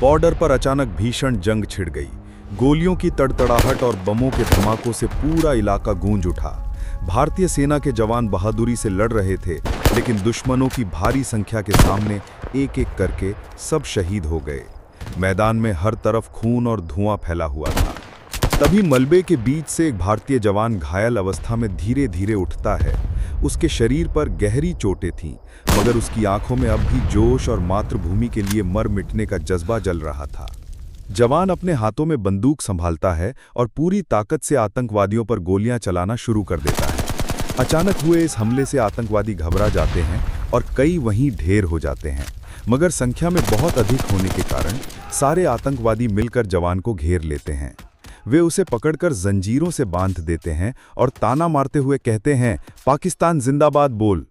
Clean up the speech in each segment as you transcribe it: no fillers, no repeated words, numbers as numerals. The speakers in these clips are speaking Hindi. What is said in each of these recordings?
बॉर्डर पर अचानक भीषण जंग छिड़ गई। गोलियों की तड़तड़ाहट और बमों के धमाकों से पूरा इलाका गूंज उठा। भारतीय सेना के जवान बहादुरी से लड़ रहे थे, लेकिन दुश्मनों की भारी संख्या के सामने एक एक करके सब शहीद हो गए। मैदान में हर तरफ खून और धुआं फैला हुआ था। तभी मलबे के बीच से एक भारतीय जवान घायल अवस्था में धीरे धीरे उठता है। उसके शरीर पर गहरी चोटें थीं, मगर उसकी आंखों में अब भी जोश और मातृभूमि के लिए मर मिटने का जज्बा जल रहा था। जवान अपने हाथों में बंदूक संभालता है और पूरी ताकत से आतंकवादियों पर गोलियां चलाना शुरू कर देता है। अचानक हुए इस हमले से आतंकवादी घबरा जाते हैं और कई वहीं ढेर हो जाते हैं, मगर संख्या में बहुत अधिक होने के कारण सारे आतंकवादी मिलकर जवान को घेर लेते हैं। वे उसे पकड़कर जंजीरों से बांध देते हैं और ताना मारते हुए कहते हैं, पाकिस्तान जिंदाबाद बोल।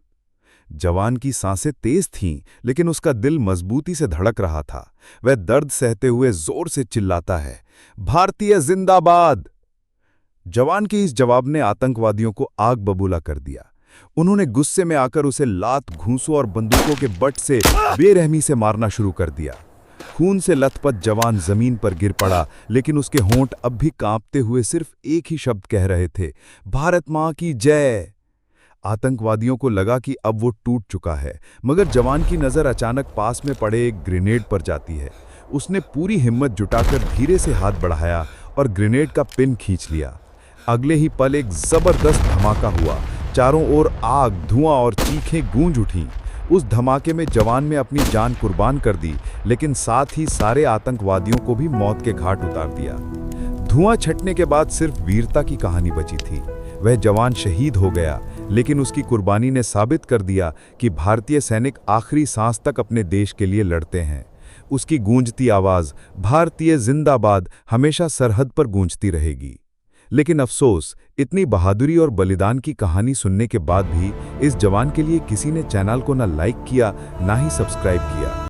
जवान की सांसें तेज थीं, लेकिन उसका दिल मजबूती से धड़क रहा था। वह दर्द सहते हुए जोर से चिल्लाता है, भारतीय जिंदाबाद। जवान के इस जवाब ने आतंकवादियों को आग बबूला कर दिया। उन्होंने गुस्से में आकर उसे लात, घूंसों और बंदूकों के बट से बेरहमी से मारना शुरू कर दिया। खून से लथपथ जवान जमीन पर गिर पड़ा, लेकिन उसके होंठ अब भी कांपते हुए सिर्फ एक ही शब्द कह रहे थे, भारत मां की जय। आतंकवादियों को लगा कि अब वो टूट चुका है, मगर जवान की नजर अचानक पास में पड़े एक ग्रेनेड पर जाती है। उसने पूरी हिम्मत जुटाकर धीरे से हाथ बढ़ाया और ग्रेनेड का पिन खींच लिया। अगले ही पल एक जबरदस्त धमाका हुआ। चारों ओर आग, धुआं और चीखें गूंज उठीं। उस धमाके में जवान ने अपनी जान कुर्बान कर दी, लेकिन साथ ही सारे आतंकवादियों को भी मौत के घाट उतार दिया। धुआं छटने के बाद सिर्फ वीरता की कहानी बची थी। वह जवान शहीद हो गया, लेकिन उसकी कुर्बानी ने साबित कर दिया कि भारतीय सैनिक आखिरी सांस तक अपने देश के लिए लड़ते हैं। उसकी गूंजती आवाज, भारतीय जिंदाबाद, हमेशा सरहद पर गूंजती रहेगी। लेकिन अफसोस, इतनी बहादुरी और बलिदान की कहानी सुनने के बाद भी इस जवान के लिए किसी ने चैनल को न लाइक किया, ना ही सब्सक्राइब किया।